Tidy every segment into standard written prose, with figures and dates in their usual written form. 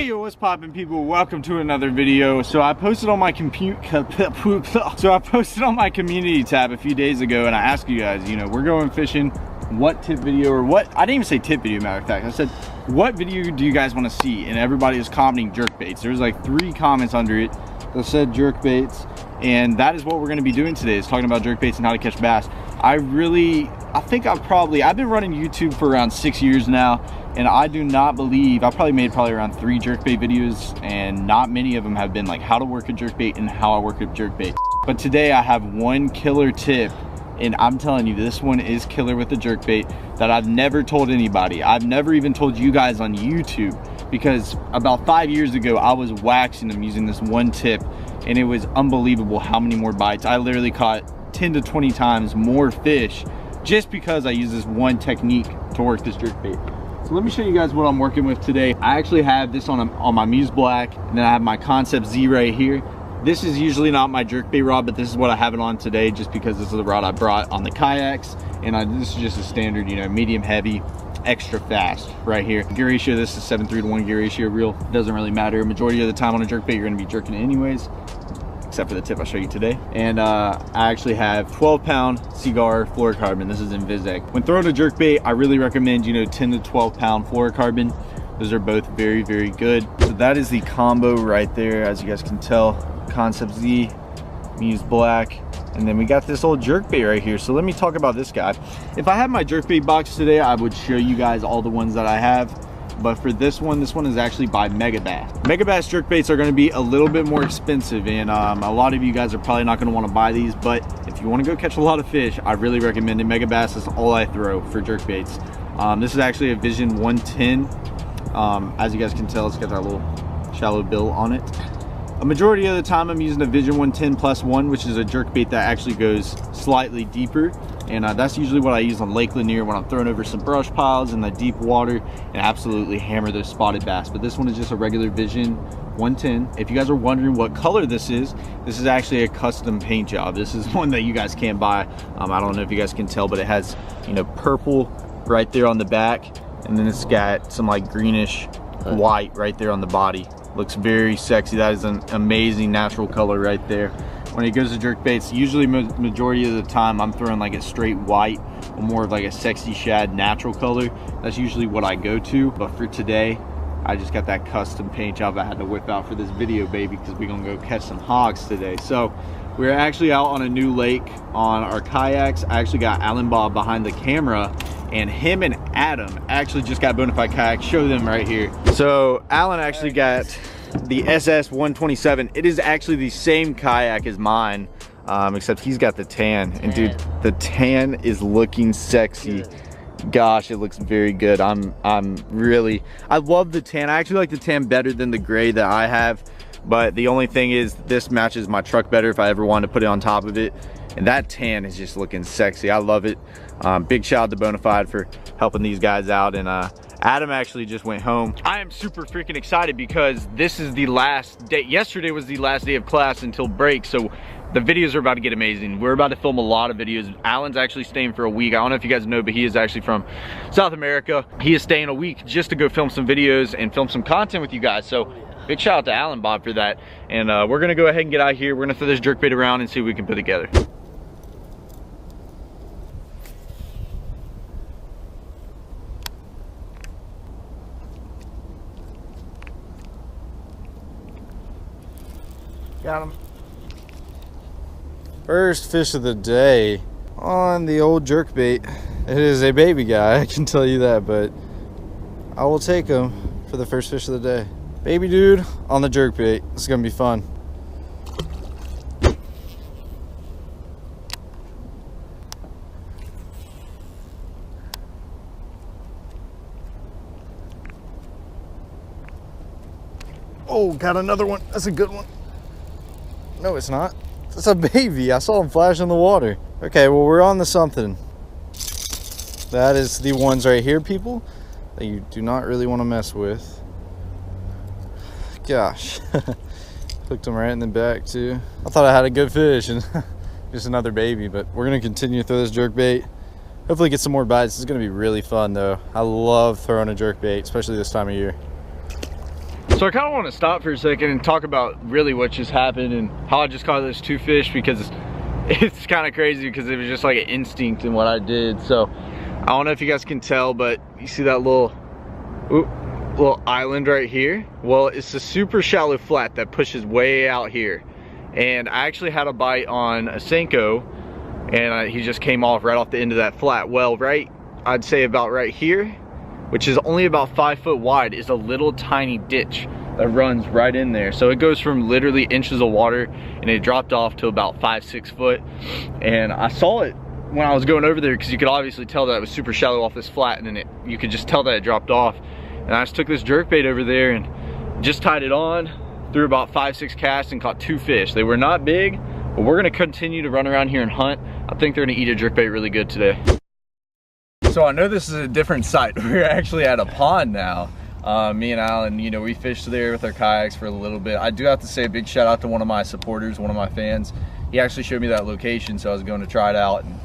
Hey, what's poppin', people? Welcome to another video. So I posted on my community tab a few days ago, and I asked you guys, you know, we're going fishing, what tip video, or what, I didn't even say tip video, matter of fact, I said, what video do you guys want to see? And everybody was commenting jerk baits. There was like 3 comments under it that said jerk baits, and that is what we're going to be doing today, is talking about jerk baits and how to catch bass. I've been running YouTube for around 6 years now, and I do not believe, I've probably made around 3 jerkbait videos, and not many of them have been like how to work a jerkbait and how I work a jerkbait. But today I have one killer tip, and I'm telling you, this one is killer with the jerkbait that I've never told anybody. I've never even told you guys on YouTube, because about 5 years ago I was waxing them using this one tip, and it was unbelievable how many more bites. I literally caught 10 to 20 times more fish just because I use this one technique to work this jerkbait. So let me show you guys what I'm working with today. I actually have this on my Muse Black, and then I have my Concept Z right here. This is usually not my jerkbait rod, but this is what I have it on today just because this is the rod I brought on the kayaks, and this is just a standard, you know, medium heavy, extra fast right here. Gear ratio, this is 7:3 to 1 gear ratio reel. Doesn't really matter. Majority of the time on a jerkbait, you're gonna be jerking it anyways, except for the tip I'll show you today. And I actually have 12-pound Cigar fluorocarbon. This is in Vizec. When throwing a jerkbait, I really recommend, you know, 10 to 12-pound fluorocarbon. Those are both very, very good. So that is the combo right there, as you guys can tell. Concept Z, Muse Black, and then we got this old jerkbait right here. So let me talk about this guy. If I had my jerkbait box today, I would show you guys all the ones that I have. But for this one is actually by Megabass. Megabass jerkbaits are going to be a little bit more expensive, and a lot of you guys are probably not going to want to buy these, but if you want to go catch a lot of fish, I really recommend it. Megabass is all I throw for jerkbaits. This is actually a Vision 110. As you guys can tell, it's got that little shallow bill on it. A majority of the time I'm using a Vision 110 plus 1, which is a jerkbait that actually goes slightly deeper. And that's usually what I use on Lake Lanier when I'm throwing over some brush piles in the deep water and absolutely hammer those spotted bass. But this one is just a regular Vision 110. If you guys are wondering what color this is actually a custom paint job. This is one that you guys can't buy. I don't know if you guys can tell, but it has, you know, purple right there on the back, and then it's got some like greenish white right there on the body. Looks very sexy. That is an amazing natural color right there. When it goes to jerkbaits, usually majority of the time I'm throwing like a straight white or more of like a sexy shad natural color. That's usually what I go to. But for today, I just got that custom paint job I had to whip out for this video, baby, because we're gonna go catch some hogs today. So we're actually out on a new lake on our kayaks. I actually got Alan Bob behind the camera, and him and Adam actually just got Bonafide kayaks. Show them right here. So Alan actually got the SS 127. It is actually the same kayak as mine, except he's got the tan. And dude, the tan is looking sexy. Gosh, it looks very good. I love the tan. I actually like the tan better than the gray that I have, but the only thing is this matches my truck better if I ever wanted to put it on top of it. And that tan is just looking sexy. I love it. Big shout out to Bonafide for helping these guys out. And Adam actually just went home. I am super freaking excited because this is the last day. Yesterday was the last day of class until break, so the videos are about to get amazing. We're about to film a lot of videos. Alan's actually staying for a week. I don't know if you guys know, but he is actually from South America. He is staying a week just to go film some videos and film some content with you guys. So big shout out to Alan Bob for that. And we're gonna go ahead and get out here. We're gonna throw this jerkbait around and see what we can put together. Got him. First fish of the day on the old jerkbait. It is a baby guy, I can tell you that, but I will take him for the first fish of the day. Baby dude on the jerkbait. This is gonna be fun. Oh, got another one. That's a good one. No, it's not. It's a baby. I saw him flash in the water. Okay, well, we're on to something. That is the ones right here, people, that you do not really want to mess with. Gosh. Hooked them right in the back, too. I thought I had a good fish, and just another baby, but we're going to continue to throw this jerkbait. Hopefully get some more bites. This is going to be really fun, though. I love throwing a jerkbait, especially this time of year. So I kind of want to stop for a second and talk about really what just happened and how I just caught those 2 fish, because it's kind of crazy because it was just like an instinct in what I did. So I don't know if you guys can tell, but you see that little island right here? Well, it's a super shallow flat that pushes way out here. And I actually had a bite on a Senko, and he just came off right off the end of that flat. Well, I'd say about right here, which is only about 5 foot wide, is a little tiny ditch that runs right in there. So it goes from literally inches of water, and it dropped off to about 5-6 foot. And I saw it when I was going over there, because you could obviously tell that it was super shallow off this flat, and then you could just tell that it dropped off. And I just took this jerkbait over there and just tied it on, threw about 5-6 casts, and caught 2 fish. They were not big, but we're gonna continue to run around here and hunt. I think they're gonna eat a jerkbait really good today. So I know this is a different site. We're actually at a pond now. Me and Alan, you know, we fished there with our kayaks for a little bit. I do have to say a big shout out to one of my supporters, one of my fans. He actually showed me that location, so I was going to try it out. And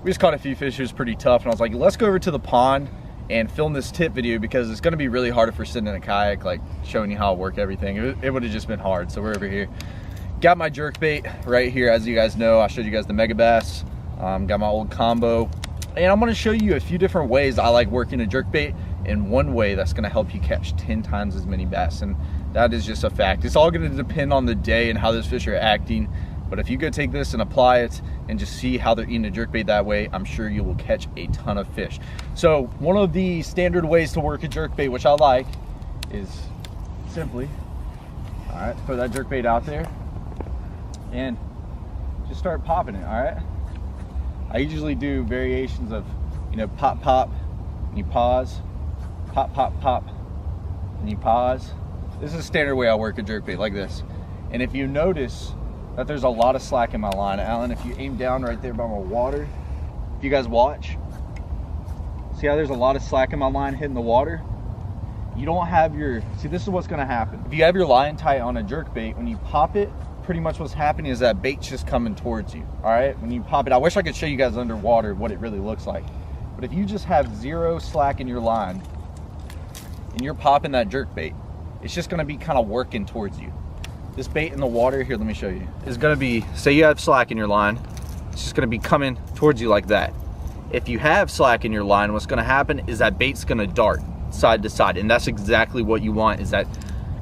we just caught a few fish. It was pretty tough. And I was like, let's go over to the pond and film this tip video, because it's going to be really hard if we're sitting in a kayak, like showing you how I work everything. It would have just been hard. So we're over here. Got my jerkbait right here. As you guys know, I showed you guys the mega bass. Got my old combo. And I'm going to show you a few different ways I like working a jerkbait, in one way that's going to help you catch 10 times as many bass. And that is just a fact. It's all going to depend on the day and how those fish are acting. But if you go take this and apply it and just see how they're eating a jerkbait that way, I'm sure you will catch a ton of fish. So one of the standard ways to work a jerkbait, which I like, is simply, all right, throw that jerkbait out there and just start popping it, all right? I usually do variations of, you know, pop, pop, and you pause, pop, pop, pop, and you pause. This is a standard way I work a jerkbait, like this. And if you notice that there's a lot of slack in my line, Alan, if you aim down right there by my water, if you guys watch, see how there's a lot of slack in my line hitting the water? You don't have your, see, this is what's gonna happen. If you have your line tight on a jerkbait, when you pop it, pretty much what's happening is that bait's just coming towards you, all right? When you pop it, I wish I could show you guys underwater what it really looks like. But if you just have zero slack in your line and you're popping that jerkbait, it's just gonna be kind of working towards you. This bait in the water, here, let me show you, is gonna be, say you have slack in your line, it's just gonna be coming towards you like that. If you have slack in your line, what's gonna happen is that bait's gonna dart side to side, and that's exactly what you want, is that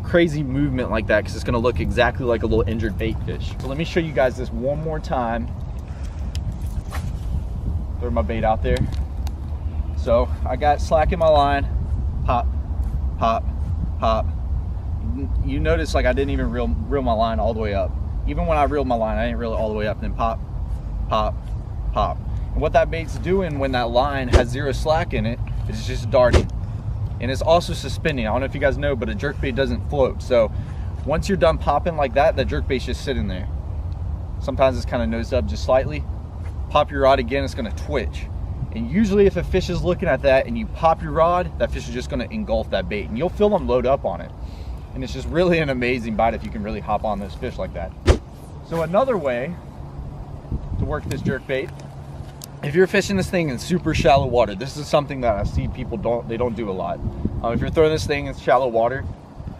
crazy movement like that, because it's gonna look exactly like a little injured bait fish. So let me show you guys this one more time. Throw my bait out there. So I got slack in my line, pop, pop, pop. You notice like I didn't even reel my line all the way up. Even when I reeled my line, I didn't reel it all the way up, and then pop, pop, pop. And what that bait's doing when that line has zero slack in it is just darting. And it's also suspending. I don't know if you guys know, but a jerkbait doesn't float. So once you're done popping like that, that jerkbait's just sitting there. Sometimes it's kind of nosed up just slightly. Pop your rod again, it's gonna twitch. And usually if a fish is looking at that and you pop your rod, that fish is just gonna engulf that bait, and you'll feel them load up on it. And it's just really an amazing bite if you can really hop on those fish like that. So another way to work this jerkbait, if you're fishing this thing in super shallow water, this is something that I see people don't do a lot. If you're throwing this thing in shallow water,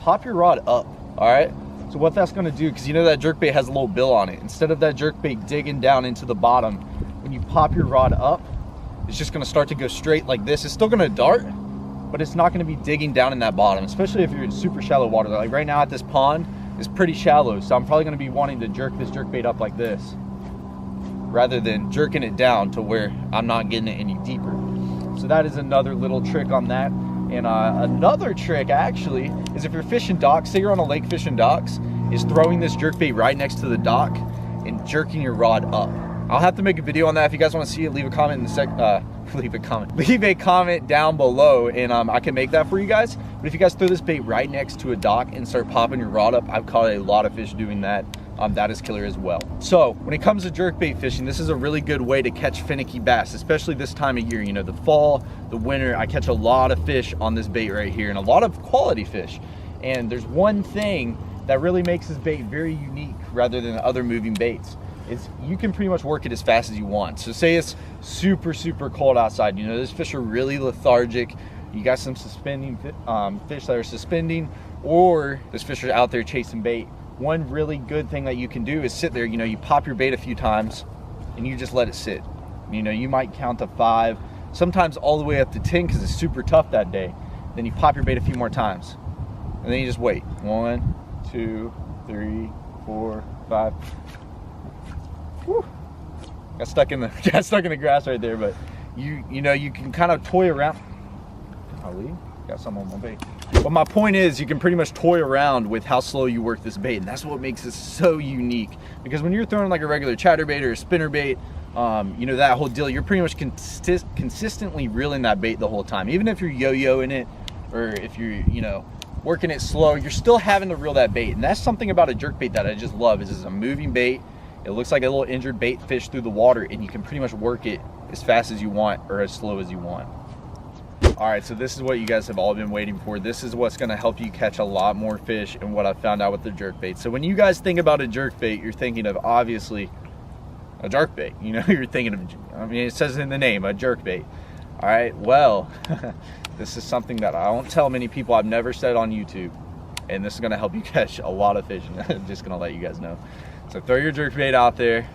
pop your rod up, all right? So what that's gonna do, because you know that jerkbait has a little bill on it, instead of that jerkbait digging down into the bottom, when you pop your rod up, it's just gonna start to go straight like this. It's still gonna dart, but it's not gonna be digging down in that bottom, especially if you're in super shallow water. Like right now at this pond, it's pretty shallow, so I'm probably gonna be wanting to jerk this jerkbait up like this, rather than jerking it down to where I'm not getting it any deeper. So that is another little trick on that. And another trick actually is if you're fishing docks, say you're on a lake fishing docks, is throwing this jerkbait right next to the dock and jerking your rod up. I'll have to make a video on that. If you guys want to see it, leave a comment in the leave a comment down below, and I can make that for you guys. But if you guys throw this bait right next to a dock and start popping your rod up, I've caught a lot of fish doing that. That is killer as well. So when it comes to jerkbait fishing, this is a really good way to catch finicky bass, especially this time of year. You know, the fall, the winter, I catch a lot of fish on this bait right here, and a lot of quality fish. And there's one thing that really makes this bait very unique rather than other moving baits, is you can pretty much work it as fast as you want. So say it's super cold outside, you know, those fish are really lethargic, you got some suspending fish that are suspending, or those fish are out there chasing bait, one really good thing that you can do is sit there, you know, you pop your bait a few times and you just let it sit. You know, you might count to 5, sometimes all the way up to 10 because it's super tough that day. Then you pop your bait a few more times and then you just wait. 1, 2, 3, 4, 5. Whew. Got stuck in the grass right there, but you know, you can kind of toy around. Ali, got some on my bait. But my point is, you can pretty much toy around with how slow you work this bait, and that's what makes it so unique. Because when you're throwing like a regular chatterbait or a spinnerbait, you know, that whole deal, you're pretty much consistently reeling that bait the whole time. Even if you're yo-yoing it, or if you're, you know, working it slow, you're still having to reel that bait. And that's something about a jerkbait that I just love, is it's a moving bait. It looks like a little injured bait fish through the water, and you can pretty much work it as fast as you want or as slow as you want. All right, so this is what you guys have all been waiting for. This is what's gonna help you catch a lot more fish, and what I found out with the jerkbait. So when you guys think about a jerkbait, you're thinking of obviously a jerkbait. You know, you're thinking of, I mean, it says in the name, a jerkbait. All right, well, this is something that I don't tell many people. I've never said on YouTube, and this is gonna help you catch a lot of fish. I'm just gonna let you guys know. So throw your jerkbait out there,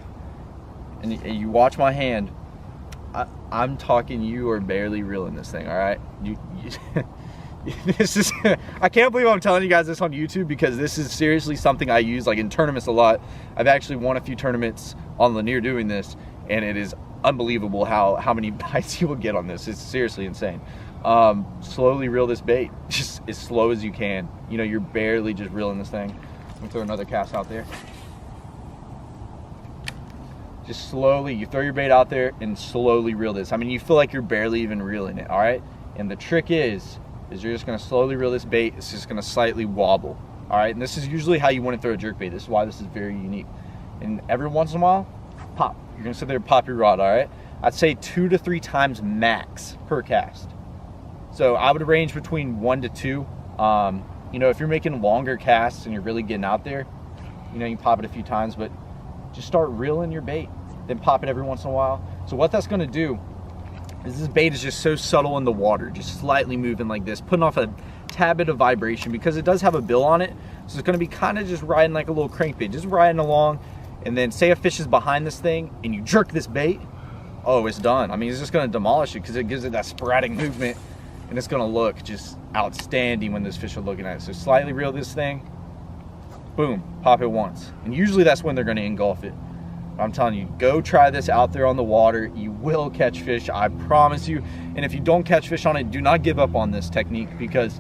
and you watch my hand. I'm talking, you are barely reeling this thing, all right? This is, I can't believe I'm telling you guys this on YouTube, because this is seriously something I use like in tournaments a lot. I've actually won a few tournaments on Lanier doing this, and it is unbelievable how many bites you will get on this. It's seriously insane. Slowly reel this bait, just as slow as you can. You know, you're barely just reeling this thing. Let me throw another cast out there. Just slowly, you throw your bait out there and slowly reel this. I mean, you feel like you're barely even reeling it, all right? And the trick is you're just gonna slowly reel this bait. It's just gonna slightly wobble, all right? And this is usually how you wanna throw a jerkbait. This is why this is very unique. And every once in a while, pop. You're gonna sit there and pop your rod, all right? I'd say 2 to 3 times max per cast. So I would range between 1 to 2. You know, if you're making longer casts and you're really getting out there, you know, you can pop it a few times, but just start reeling your bait, then pop it every once in a while. So what that's gonna do is, this bait is just so subtle in the water, just slightly moving like this, putting off a tad bit of vibration, because it does have a bill on it. So it's gonna be kind of just riding like a little crankbait, just riding along. And then say a fish is behind this thing and you jerk this bait, oh, it's done. I mean, it's just gonna demolish it, because it gives it that sporadic movement, and it's gonna look just outstanding when those fish are looking at it. So slightly reel this thing, boom, pop it once. And usually that's when they're gonna engulf it. I'm telling you, go try this out there on the water. You will catch fish, I promise you. And if you don't catch fish on it, do not give up on this technique, because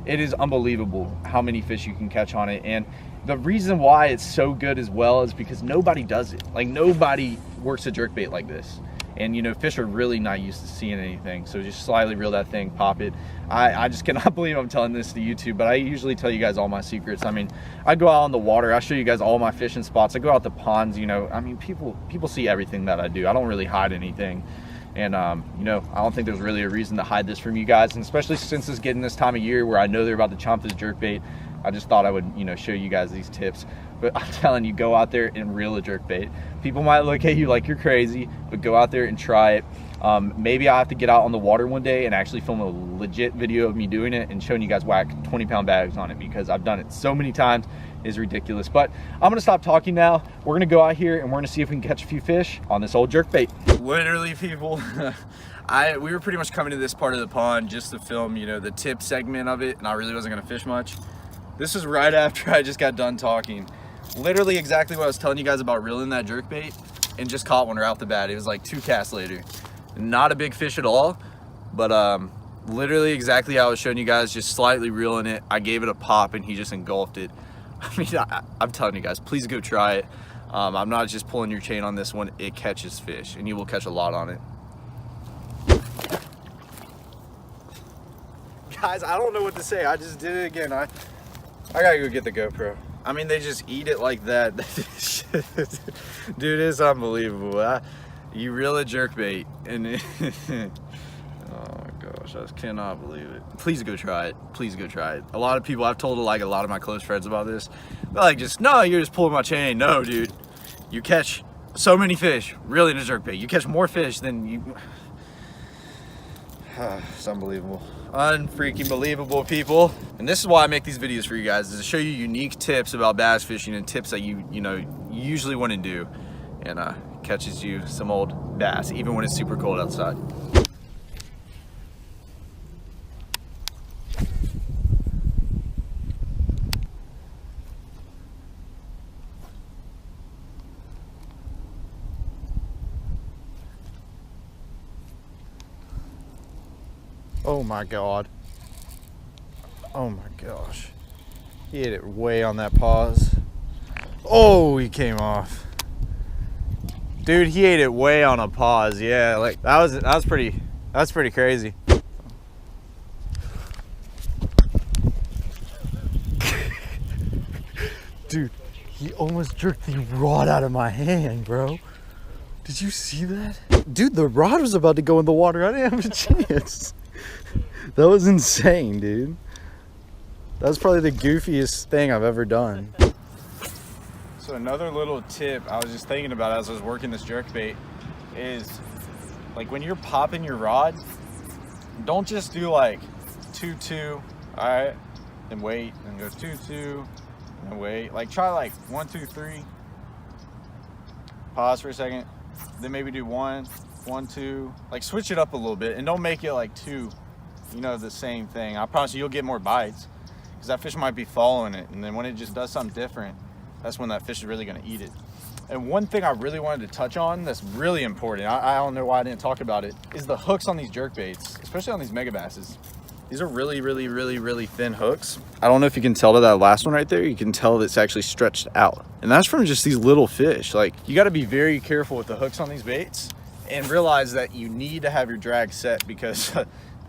it is unbelievable how many fish you can catch on it. And the reason why it's so good as well is because nobody does it. Like, nobody works a jerkbait like this. And you know, fish are really not used to seeing anything. So just slightly reel that thing, pop it. I just cannot believe I'm telling this to YouTube, but I usually tell you guys all my secrets. I mean, I go out on the water, I show you guys all my fishing spots. I go out the ponds, you know. I mean, people see everything that I do. I don't really hide anything. And you know, I don't think there's really a reason to hide this from you guys. And especially since it's getting this time of year where I know they're about to chomp this jerkbait, I just thought I would, you know, show you guys these tips. But I'm telling you, go out there and reel a jerkbait. People might look at you like you're crazy, but go out there and try it. Maybe I have to get out on the water one day and actually film a legit video of me doing it and showing you guys whack 20-pound bags on it, because I've done it so many times. It's ridiculous. But I'm gonna stop talking now. We're gonna go out here and we're gonna see if we can catch a few fish on this old jerkbait. Literally, people, we were pretty much coming to this part of the pond just to film, you know, the tip segment of it, and I really wasn't gonna fish much. This is right after I just got done talking. Literally exactly what I was telling you guys about reeling that jerkbait, and just caught one right off the bat. It was like 2 casts later. Not a big fish at all, but literally exactly how I was showing you guys, just slightly reeling it. I gave it a pop and he just engulfed it. I mean, I'm telling you guys, please go try it. I'm not just pulling your chain on this one. It catches fish, and you will catch a lot on it. Guys, I don't know what to say. I just did it again. I gotta go get the GoPro. I mean, they just eat it like that. Dude, it's unbelievable. You reel a jerkbait, and oh my gosh, I just cannot believe it. Please go try it. Please go try it. A lot of people, I've told like a lot of my close friends about this. They're like, no, you're just pulling my chain. No, dude. You catch so many fish reeling a jerkbait. You catch more fish than you... It's unbelievable. Unfreaking believable, people. And this is why I make these videos for you guys, is to show you unique tips about bass fishing and tips that you usually want to do, and catches you some old bass, even when it's super cold outside. Oh my God. Oh my gosh. He hit it way on that pause. Oh, he came off. Dude, he ate it way on a pause. Yeah, like that's pretty crazy. Dude, he almost jerked the rod out of my hand, bro. Did you see that? Dude, the rod was about to go in the water. I didn't have a chance. That was insane, dude. That was probably the goofiest thing I've ever done. So another little tip I was just thinking about as I was working this jerkbait is, like, when you're popping your rod, don't just do like 2-2, all right, and wait, and go 2-2, and wait. Like, try like 1-2-3, pause for a second, then maybe do 1-1-2, like switch it up a little bit, and don't make it like two, the same thing. I promise you'll get more bites, because that fish might be following it, and then when it just does something different, that's when that fish is really going to eat it. And one thing I really wanted to touch on that's really important, I don't know why I didn't talk about it, is the hooks on these jerkbaits, especially on these mega basses. These are really, really, really, really thin hooks. I don't know if you can tell to that last one right there, you can tell that it's actually stretched out. And that's from just these little fish. Like, you got to be very careful with the hooks on these baits and realize that you need to have your drag set, because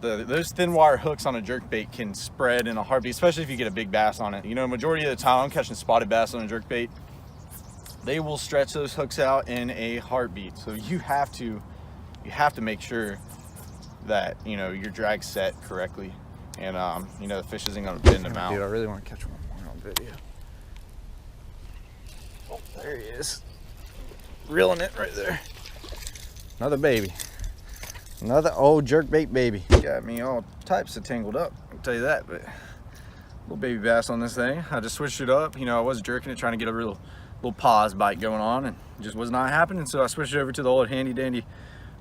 those thin wire hooks on a jerkbait can spread in a heartbeat, especially if you get a big bass on it. Majority of the time I'm catching spotted bass on a jerkbait, they will stretch those hooks out in a heartbeat. So you have to make sure that your drag's set correctly, and the fish isn't going to bend them out. Dude, I really want to catch one more on video. Oh, there he is, reeling it right there. Another baby. Another old jerkbait baby. Got me all types of tangled up, I'll tell you that. But little baby bass on this thing. I just switched it up. I was jerking it, trying to get a little pause bite going on, and it just was not happening. So I switched it over to the old handy dandy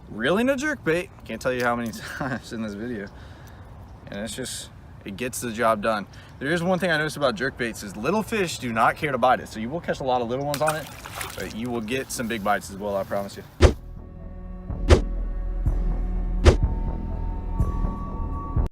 reeling a jerkbait. Can't tell you how many times in this video. And it gets the job done. There is one thing I noticed about jerkbaits is little fish do not care to bite it. So you will catch a lot of little ones on it, but you will get some big bites as well, I promise you.